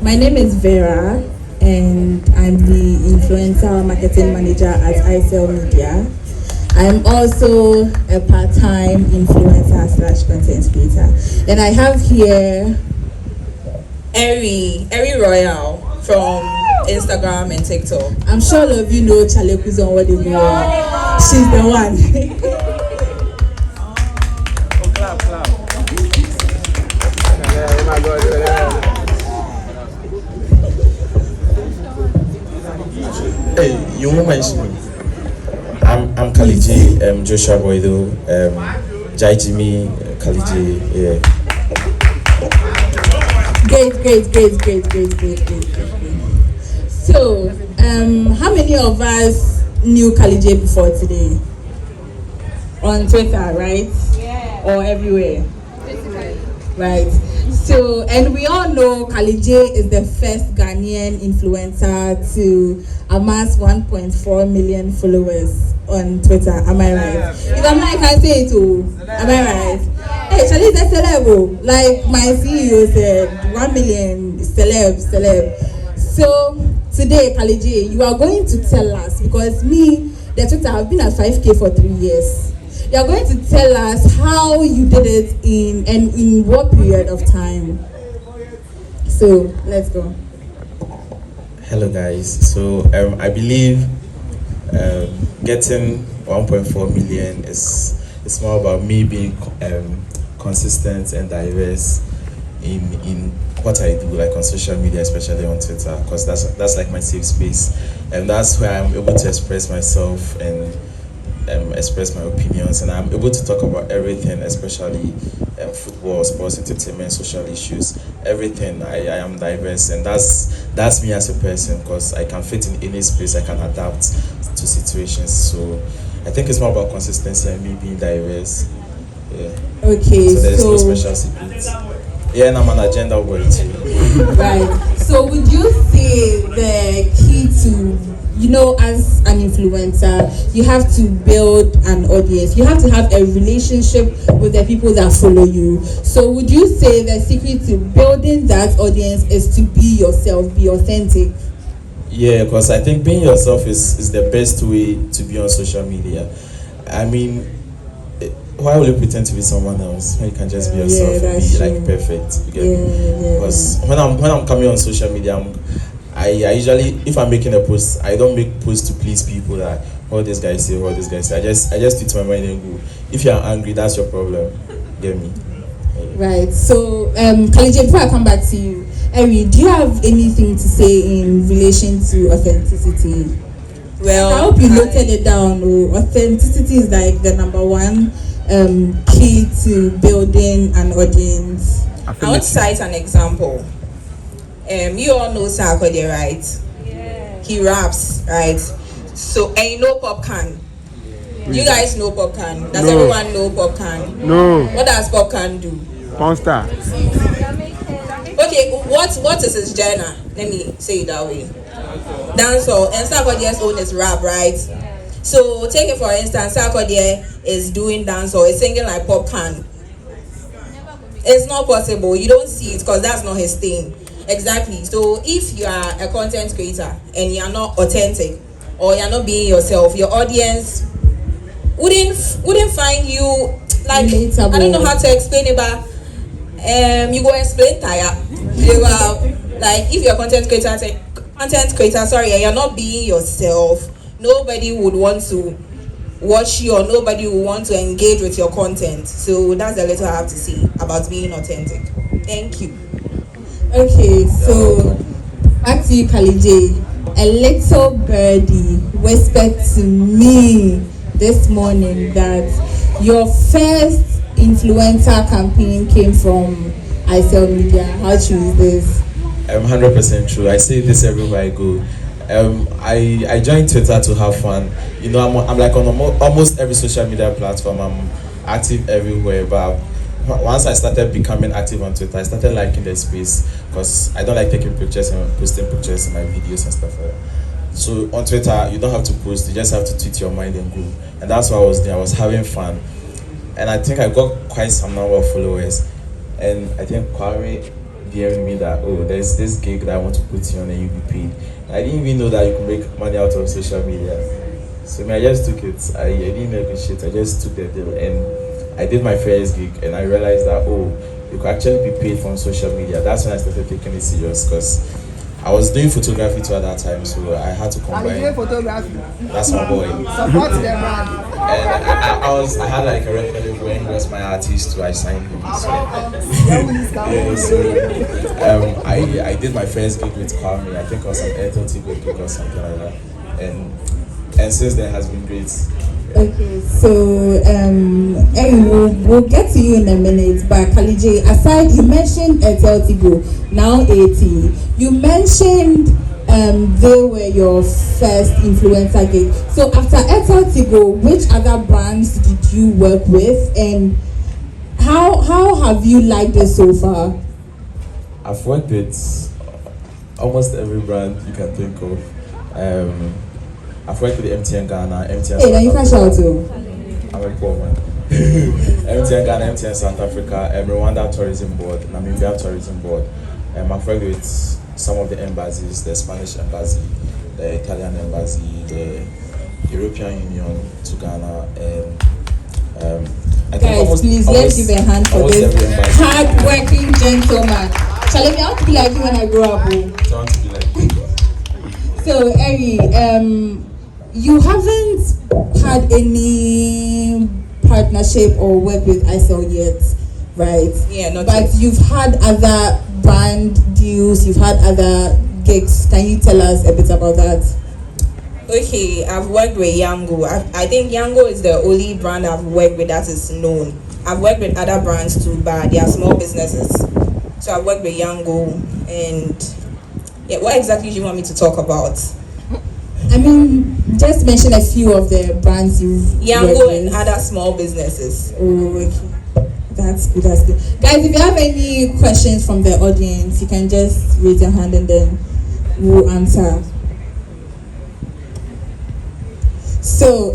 My name is Vera, and I'm the influencer marketing manager at iCell Media. I'm also a part-time influencer slash content creator. And I have here Eri Royal from Instagram and TikTok. I'm sure all of you know Chale Kuzon what they do. She's the one. Clap. Oh my God. Hey, you won't mention me. I'm Kaliji, Joshua Boydo, Jai Jimmy, Kaliji, yeah. Great. So, how many of us knew Kalije before today? On Twitter, right? Yeah. Or everywhere? Right. So, and we all know Kalije is the first Ghanaian influencer to amass 1.4 million followers on Twitter. Am I right? If I'm not, I can say it too. Am I right? Hey, Charlie, that's celeb. Like my CEO said, 1 million celeb. So today, Kalije, you are going to tell us, because me, the Twitter, I've been at 5K for 3 years. You are going to tell us how you did it in what period of time. So let's go. Hello guys. So I believe getting 1.4 million is more about me being consistent and diverse in what I do, like on social media, especially on Twitter, because that's like my safe space, and that's where I'm able to express myself and express my opinions, and I'm able to talk about everything, especially football, sports, entertainment, social issues, everything. I am diverse, and that's me as a person, because I can fit in any space, I can adapt to situations. So I think it's more about consistency and me being diverse. Yeah. Okay. So there's no special secret. Yeah, and I'm an agenda boy too. Right. So would you say the key to, as an influencer, you have to build an audience. You have to have a relationship with the people that follow you. So would you say the secret to building that audience is to be yourself, be authentic? Yeah, because I think being yourself is the best way to be on social media. I mean, why will you pretend to be someone else when you can just be yourself and be true. Like perfect? You get me? Because when I'm coming on social media, I usually, if I'm making a post, I don't make posts to please people that what this guy say. I just tweet my mind and go. If you're angry, that's your problem. Get me? Yeah. Right. So, Kalije, before I come back to you, Eri, do you have anything to say in relation to authenticity? Well, I hope you noted it down. Authenticity is like the number one key to building an audience. I would cite an example. You all know Sarkodie, right? Yeah. He raps, right? So, and you know Popcan. You guys know Popcan. Does everyone know Popcan? No. What does Popcan do? Monster. Okay, what is his genre? Let me say it that way. Dancehall, and Sarkodie's own is rap, right? So take it for instance, Sarkodie is doing dancehall, is singing like Popcan. It's not possible. You don't see it because that's not his thing. Exactly. So if you are a content creator and you are not authentic or you're not being yourself, your audience wouldn't find you like relatable. I don't know how to explain it, but you go explain tire. You are like if you're a content creator, and you're not being yourself, nobody would want to watch you or nobody will want to engage with your content. So that's the little I have to say about being authentic. Thank you. Okay, so back to you, Kalije. A little birdie whispered to me this morning that your first influencer campaign came from iCell Media. How true is this? 100% true. I say this everywhere I go. I joined Twitter to have fun. I'm like on almost every social media platform. I'm active everywhere, but once I started becoming active on Twitter, I started liking the space because I don't like taking pictures and posting pictures in my videos and stuff like that. So on Twitter, you don't have to post, you just have to tweet your mind and go. And that's what I was doing. I was having fun. And I think I got quite some number of followers. And I think Kwame DM'd me that, oh, there's this gig that I want to put you on and you'll be paid. I didn't even know that you can make money out of social media. So I just took it. I didn't negotiate. I just took the deal and I did my first gig and I realized that, oh, you could actually be paid from social media. That's when I started taking it serious because I was doing photography too at that time, so I had to combine. I'm doing photography. That's my boy. Support the brand. And I had like a record of when he was my artist, so I signed him. So, I did my first gig with Kwame. I think it was an Airtel Tigo gig or something like that. And since then has been great. Okay, so we'll get to you in a minute, but Kalije, aside, you mentioned Airtel Tigo, now AT. You mentioned they were your first influencer gig. So after Airtel Tigo, which other brands did you work with, and how have you liked it so far? I've worked with almost every brand you can think of. I've worked with MTN Ghana, MTN. Hey, then you can shout too. I'm a poor man. MTN Ghana, MTN South Africa, Rwanda Tourism Board, Namibia Tourism Board. I've worked with some of the embassies, the Spanish embassy, the Italian embassy, the European Union to Ghana, and I think guys, please let's give a hand for this hard-working gentleman. Shall I want to be like you when I grow up? I want to be like you. So, Eri, you haven't had any partnership or work with ISL yet, right? Yeah, not but yet. You've had other brand deals, you've had other gigs. Can you tell us a bit about that? Okay, I've worked with Yango. I think Yango is the only brand I've worked with that is known. I've worked with other brands too, but they are small businesses. So I've worked with Yango, and yeah, what exactly do you want me to talk about? I mean, just mention a few of the brands you've Yango worked and with. other small businesses. Oh, okay. That's good, that's good. Guys, if you have any questions from the audience, you can just raise your hand and then we'll answer. So,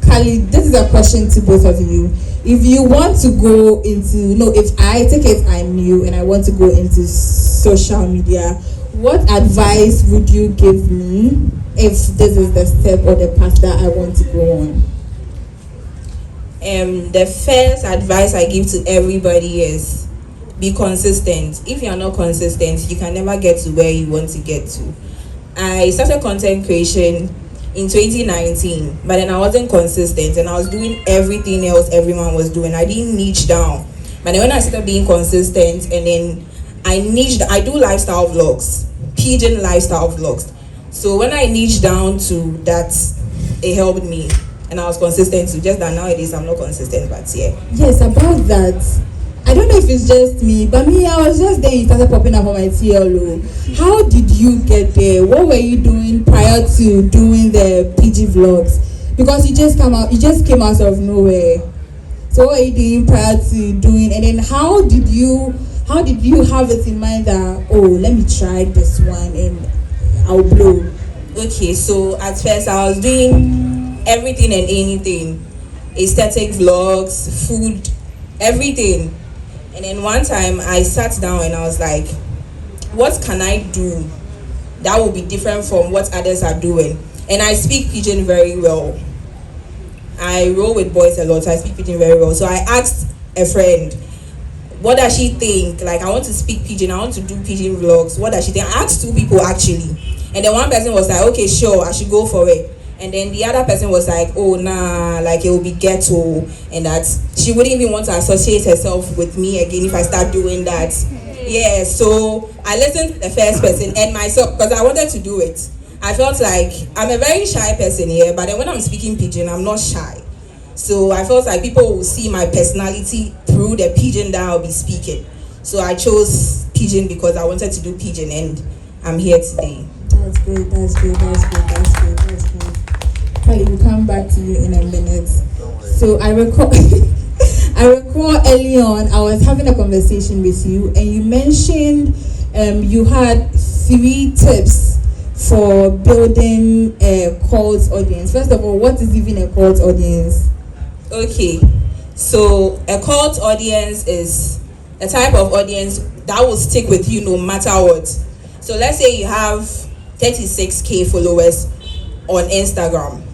Kali, this is a question to both of you. If you want to go into, if I take it I'm new and I want to go into social media, what advice would you give me if this is the step or the path that I want to go on? The first advice I give to everybody is be consistent. If you're not consistent, you can never get to where you want to get to. I started content creation in 2019, but then I wasn't consistent and I was doing everything else everyone was doing. I didn't niche down. But then when I started being consistent and then I do lifestyle vlogs, pigeon lifestyle vlogs. So when I niched down to that, it helped me and I was consistent too. Just that nowadays I'm not consistent, but yeah. Yes, about that. I don't know if it's just me, but me, I was just there. You started popping up on my TLO. How did you get there? What were you doing prior to doing the PG vlogs? Because you just came out of nowhere. So what were you doing prior to doing? And then how did you have it in mind that, oh, let me try this one and I'll blow? Okay, so at first I was doing everything and anything, aesthetic vlogs, food, everything. And then one time I sat down and I was like, what can I do that will be different from what others are doing? And I speak Pidgin very well. I roll with boys a lot, so I speak Pidgin very well. So I asked a friend, what does she think? Like, I want to speak Pidgin, I want to do Pidgin vlogs. What does she think? I asked two people actually. And then one person was like, okay, sure, I should go for it. And then the other person was like, oh, nah, like it will be ghetto. And that she wouldn't even want to associate herself with me again if I start doing that. Yeah, so I listened to the first person and myself because I wanted to do it. I felt like I'm a very shy person here, but then when I'm speaking Pidgin, I'm not shy. So I felt like people will see my personality through the Pidgin that I'll be speaking. So I chose Pidgin because I wanted to do Pidgin and I'm here today. That's great, that's great, that's great, that's great, that's great. Kali, we'll come back to you in a minute. So I recall early on, I was having a conversation with you and you mentioned you had 3 tips for building a cult audience. First of all, what is even a cult audience? Okay, so a cult audience is a type of audience that will stick with you no matter what. So let's say you have 36k followers on Instagram,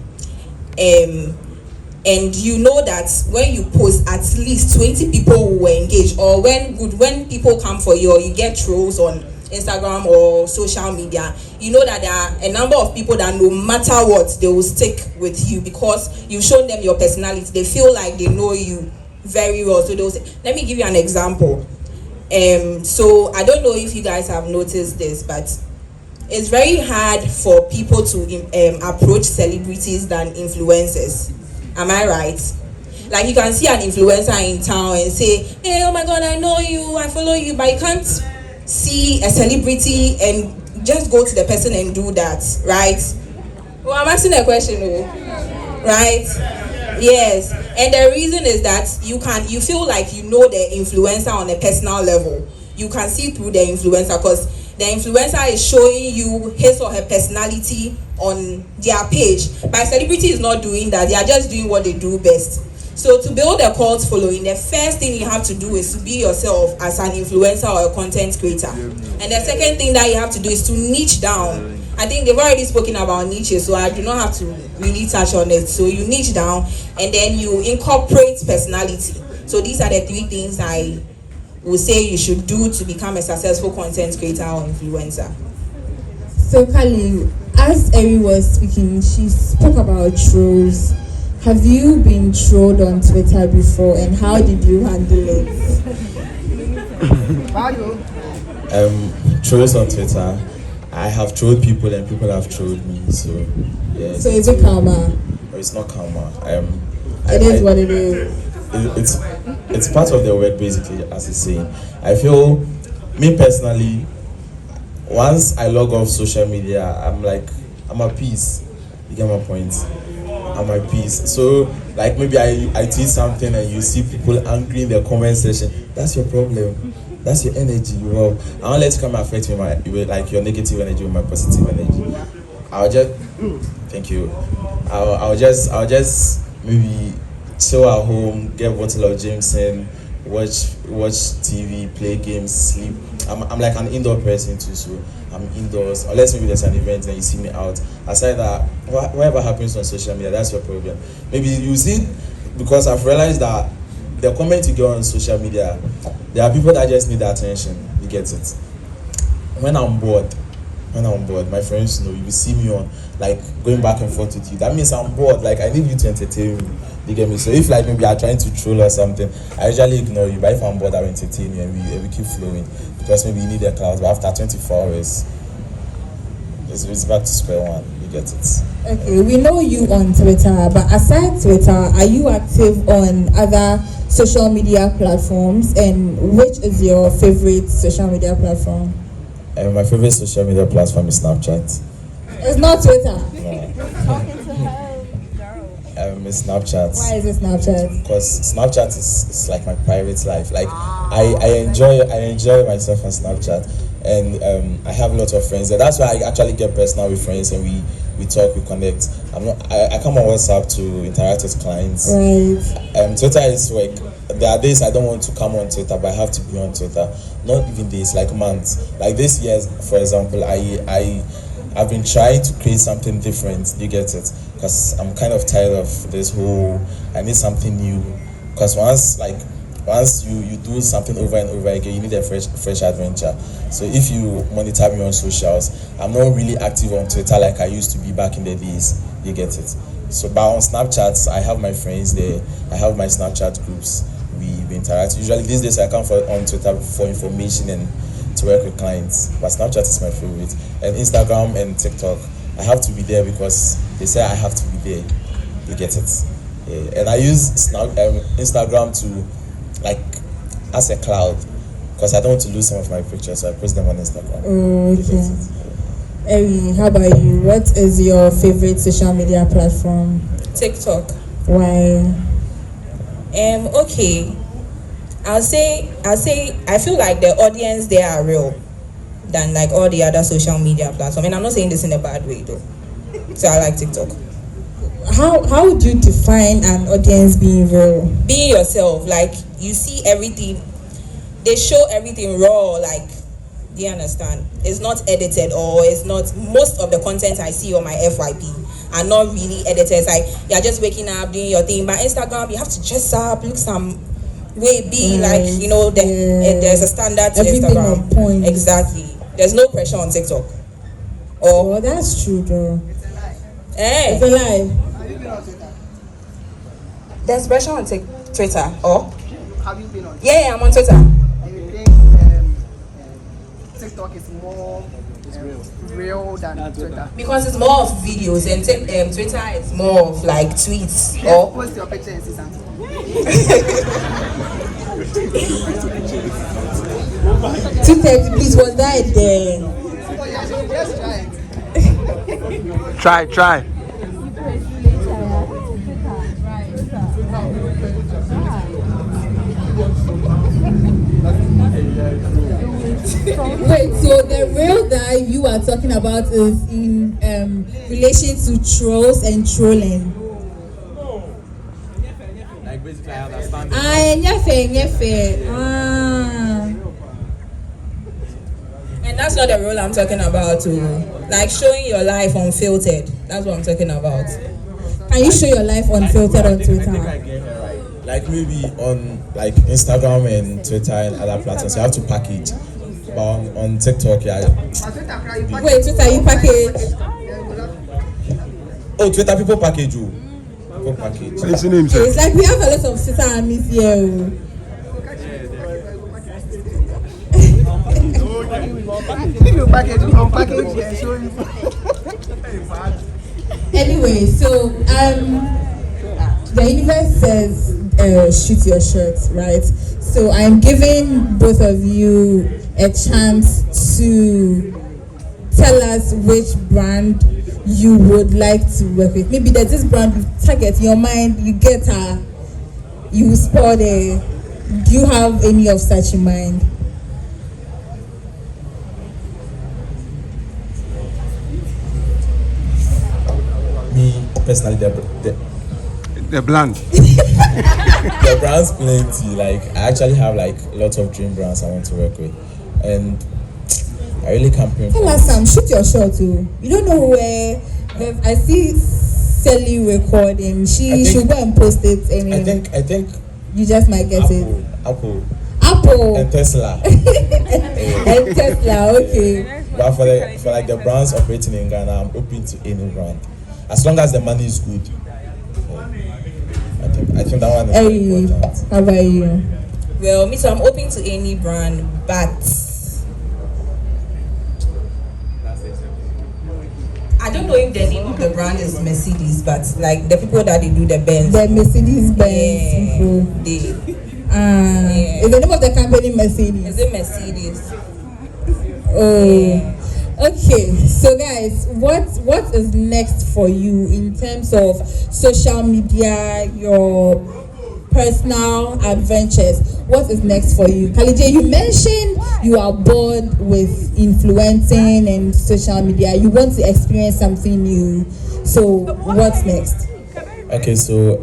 and you know that when you post, at least 20 people will engage, or when people come for you, or you get trolls on Instagram or social media, you know that there are a number of people that no matter what, they will stick with you because you've shown them your personality. They feel like they know you very well. So they'll say, let me give you an example. So I don't know if you guys have noticed this, but it's very hard for people to approach celebrities than influencers. Am I right? Like, you can see an influencer in town and say, hey, oh my God, I know you, I follow you, but you can't see a celebrity and just go to the person and do that, right? Well, I'm asking a question, right? Yes. And the reason is that you feel like you know the influencer on a personal level. You can see through the influencer because the influencer is showing you his or her personality on their page. But celebrity is not doing that. They are just doing what they do best. So to build a cult following, the first thing you have to do is to be yourself as an influencer or a content creator. And the second thing that you have to do is to niche down. I think they've already spoken about niches, so I do not have to really touch on it. So you niche down and then you incorporate personality. So these are the three things I would say you should do to become a successful content creator or influencer. So Kali, as Eri was speaking, she spoke about trolls. Have you been trolled on Twitter before, and how did you handle it? Trolls on Twitter. I have trolled people and people have trolled me. So yeah. So is it karma? It's not karma. It is what it is. It's part of the work, basically, as it's saying. I feel, me personally, once I log off social media, I'm at peace. You get my point? I'm at peace. So, like, maybe I tweet something and you see people angry in the comment section. That's your problem. That's your energy. Well, I won't let you come and affect me with like your negative energy with my positive energy. Thank you. I'll just maybe chill at home, get a bottle of Jameson, watch TV, play games, sleep. I'm like an indoor person too, so I'm indoors. Unless maybe there's an event and you see me out. Aside that, whatever happens on social media, that's your problem. Maybe you see, because I've realized that the comment you get on social media, there are people that just need the attention. You get it. When I'm bored, my friends know, you will see me on, like, going back and forth with you. That means I'm bored. Like, I need you to entertain me. You get me? So if, like, maybe I'm trying to troll or something, I usually ignore you. But if I'm bored, I'll entertain you and we keep flowing. Because maybe you need a class, but after 24 hours, it's back to square one. You get it? Okay, we know you on Twitter, but aside Twitter, are you active on other social media platforms? And which is your favorite social media platform? My favorite social media platform is Snapchat. It's not Twitter. No. It's Snapchat. Why is it Snapchat? Because Snapchat is like my private life. Like I enjoy myself on Snapchat, and I have a lot of friends there. That's why I actually get personal with friends, and we talk, we connect. I come on WhatsApp to interact with clients. Right. Twitter is like, there are days I don't want to come on Twitter, but I have to be on Twitter. Not even days, like months. Like this year, for example, I've been trying to create something different. You get it? Because I'm kind of tired of this whole, I need something new. Because once you do something over and over again, you need a fresh adventure. So if you monitor me on socials, I'm not really active on Twitter like I used to be back in the days. You get it? So, but on Snapchat, I have my friends there. I have my Snapchat groups. We interact. Usually these days I come on Twitter for information and to work with clients. But Snapchat is my favorite. And Instagram and TikTok, I have to be there because they say I have to be there. You get it? Yeah. And I use Instagram to, like, as a cloud, because I don't want to lose some of my pictures, so I post them on Instagram. Okay. Eri, how about you? What is your favorite social media platform? TikTok. Why? Okay. I'll say I feel like the audience there are real than like all the other social media platforms. And I'm not saying this in a bad way though. So I like TikTok. How would you define an audience being real? Being yourself, like you see everything. they show everything raw, like, do you understand? It's not edited, or it's not, most of the content I see on my FYP are not really edited. It's like you're just waking up, doing your thing. But Instagram, you have to dress up, look some way, be like, you know, there's a standard to Everything Instagram. on point. Exactly. There's no pressure on TikTok. Oh, that's true though. Hey, It's a lie. Have you been on Twitter? there's pressure on Twitter. Oh, Have you been on? yeah, I'm on Twitter. And you think TikTok is more real than Twitter? Because it's more of videos, and Twitter is more of like tweets. Just Or post your picture and see something. Please, was that there? Oh yeah, so just try it. Try. Wait, so the real that you are talking about is in relation to trolls and trolling. Like basically, I understand. And that's not the role I'm talking about too. Like showing your life unfiltered. That's what I'm talking about. Can you show your life unfiltered on I think I Twitter? get her right. Like maybe on like Instagram and Twitter and other platforms, you have to package. But on TikTok, yeah. On Twitter, cry, you pack Wait, Twitter, you package? Oh, Twitter people package you. People package. Listen to himself. It's like we have a lot of Twitter armies here. If you package, you unpackage and show you. Anyway, so the universe says shoot your shot, right? So I'm giving both of you a chance to tell us which brand you would like to work with. Maybe there's this brand you target in your mind, you get her, you spot it. Do you have any of such in mind? Me personally, The bland. the brands plenty. Like I actually have like lots of dream brands I want to work with, and I really can't pinpoint. Tell us some, shoot your shot too. You don't know where I see Sally recording. She should go and post it and I think you just might get Apple Apple and Tesla. and Tesla, okay. But for like the brands operating in Ghana, I'm open to any brand, as long as the money is good. I think that one is very important. How about you? Well, me too, I'm open to any brand, but I don't know if the name of the brand is Mercedes, but like the people that they do the Benz. The Mercedes Benz people. Yeah. Is the name of the company Mercedes? Is it Mercedes? Oh. Okay, so guys, what is next for you in terms of social media, your personal adventures? What is next for you? Kalije, you mentioned you are bored with influencing and social media. You want to experience something new. So what's next? Okay, so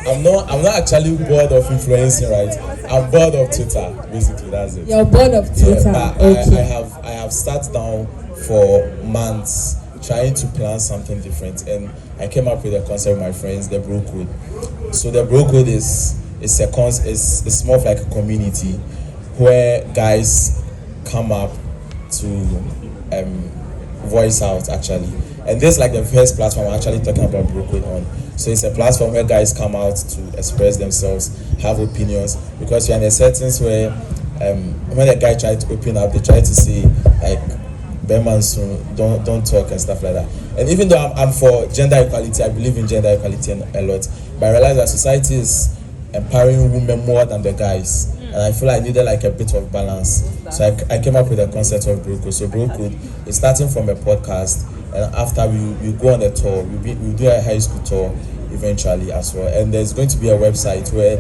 I'm not actually bored of influencing, right? I'm bored of Twitter, basically. That's it. You're bored of Twitter. Yeah, but Okay. I have sat down for months trying to plan something different, and I came up with a concept with my friends, the Bro Code. So the Bro Code is more of like a community where guys come up to voice out actually, and this is like the first platform I'm actually talking about Bro Code on. So it's a platform where guys come out to express themselves, have opinions, because you're in a settings where when a guy tries to open up, they try to say like Berman soon, don't talk and stuff like that. And even though I'm for gender equality, I believe in gender equality a lot, but I realize that society is empowering women more than the guys, and I feel I needed like a bit of balance. So I came up with the concept of Bro Code. So Bro Code is starting from a podcast, and after we go on a tour, we do a high school tour eventually as well. And there's going to be a website where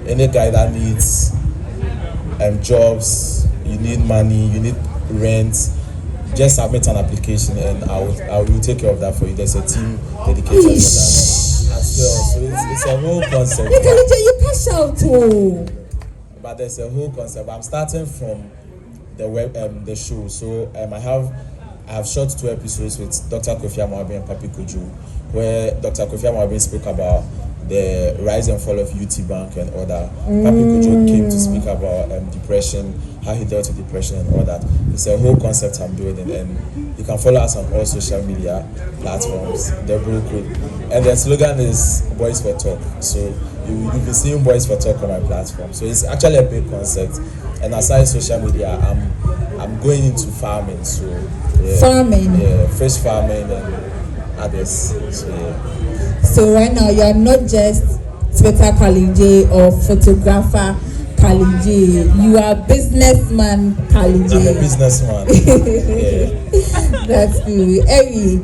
any guy that needs jobs, you need money, you need rent, just submit an application and I will take care of that for you. There's a team dedicated for that as well. So it's a whole concept. Kalije, you cash out too. but there's a whole concept. I'm starting from the show. So I have shot 2 episodes with Dr. Kofi Amoabi and Papi Kojo, where Dr. Kofi Amoabi spoke about the rise and fall of UT Bank and all that. Papi Kojo came to speak about depression, how he dealt with depression and all that. It's a whole concept I'm building, and you can follow us on all social media platforms. The Bro Code, and the slogan is Boys for Talk. So you'll be seeing Boys for Talk on my platform. So it's actually a big concept. And aside social media, I'm going into farming. So farming, fish farming and others. So yeah. So right now you are not just Twitter Kalije or photographer Kalije. You are businessman Kalije. I'm a businessman. Yeah. That's good. Eri,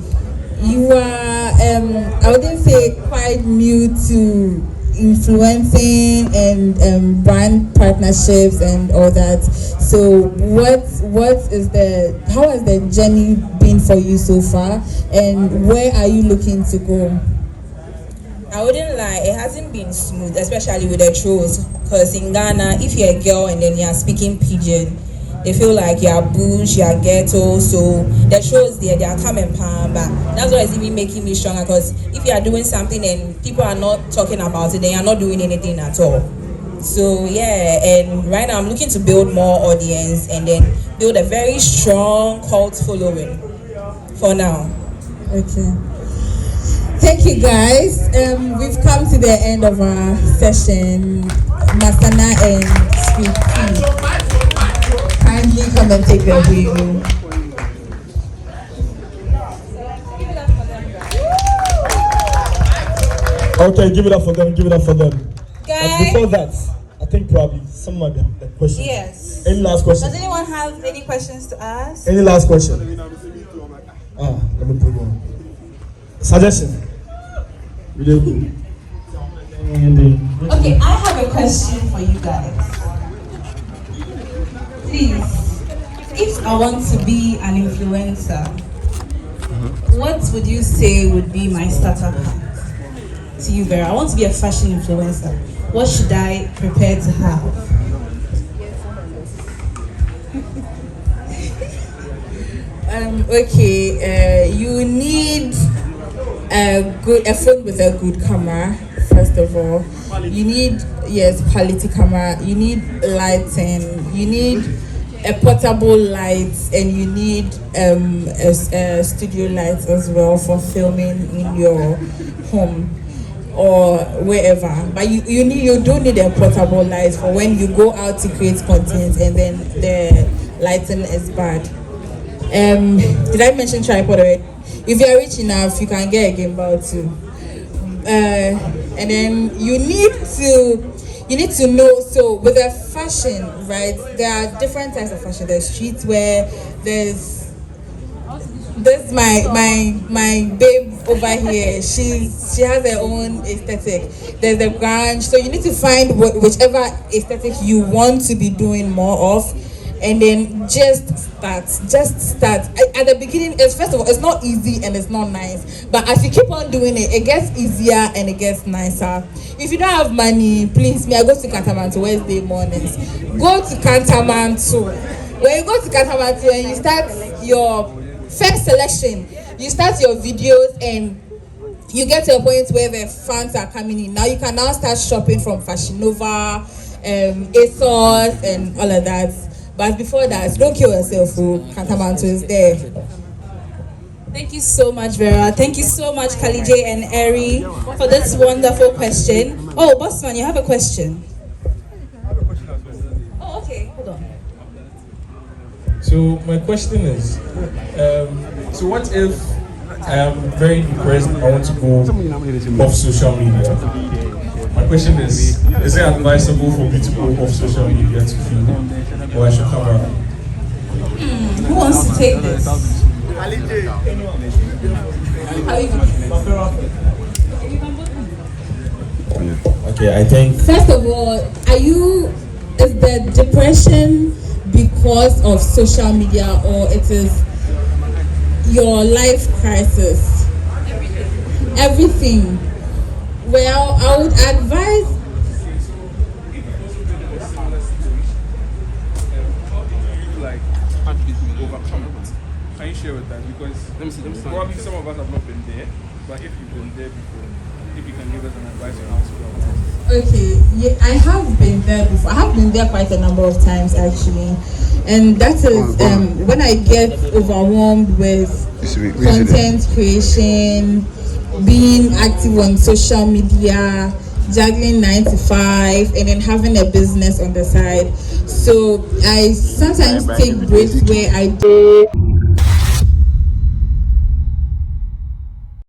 you are I wouldn't say quite new to influencing and brand partnerships and all that. So how has the journey been for you so far, and where are you looking to go? I wouldn't lie, it hasn't been smooth, especially with the trolls. Because in Ghana, if you're a girl and then you're speaking pidgin, they feel like you're bush, you're ghetto. So the trolls there, they are coming palm. But that's why it's even making me stronger. Because if you are doing something and people are not talking about it, then you're not doing anything at all. So yeah, and right now I'm looking to build more audience and then build a very strong cult following for now. Okay. Thank you guys. We've come to the end of our session. Masana and Sweet Pea, kindly come and take the wheel. Okay, give it up for them, give it up for them. Guys. Before that, I think probably someone might have a question. Yes. Any last question? Does anyone have any questions to ask? Any last question? Let me put one. Suggestion. Okay, I have a question for you guys. Please, if I want to be an influencer, what would you say would be my starter pack to you, Vera? I want to be a fashion influencer. What should I prepare to have? You need a phone with a good camera. First of all, you need quality camera. You need lighting. You need a portable light, and you need a studio light as well for filming in your home or wherever. But you don't need a portable light for when you go out to create content and then the lighting is bad. Did I mention tripod already? If you are rich enough, you can get a gimbal too. And then you need to know. So with the fashion, right? There are different types of fashion. There's streetwear. There's my babe over here. She has her own aesthetic. There's the grunge. So you need to find whichever aesthetic you want to be doing more of. And then just start. At the beginning, first of all, it's not easy and it's not nice. But as you keep on doing it, it gets easier and it gets nicer. If you don't have money, please, I go to Kantamanto Wednesday mornings. Go to Kantamanto. When you go to Kantamanto and you start your first selection, you start your videos and you get to a point where the fans are coming in. Now you can now start shopping from Fashion Nova, ASOS and all of that. But before that, don't kill yourself. Kantamanto is there. Thank you so much, Vera. Thank you so much, Kalije and Eri, for this wonderful question. Oh, Bossman, you have a question? Oh, okay. Hold on. So my question is, so what if I am very depressed and I want to go off social media? My question is it advisable for me to go off social media to feel, or I should come around? Who wants to take this? Okay, I think. First of all, is the depression because of social media, or it is your life crisis? Everything. Well, I would advise had to overcome it. Can you share with us? Because probably some of us have not been there, but if you've been there before, if you can give us an advice on how to go about it. Okay, yeah, I have been there before. I have been there quite a number of times actually, and that is when I get overwhelmed with content creation, being active on social media, juggling 9 to 5, and then having a business on the side. So I sometimes take breaks where I do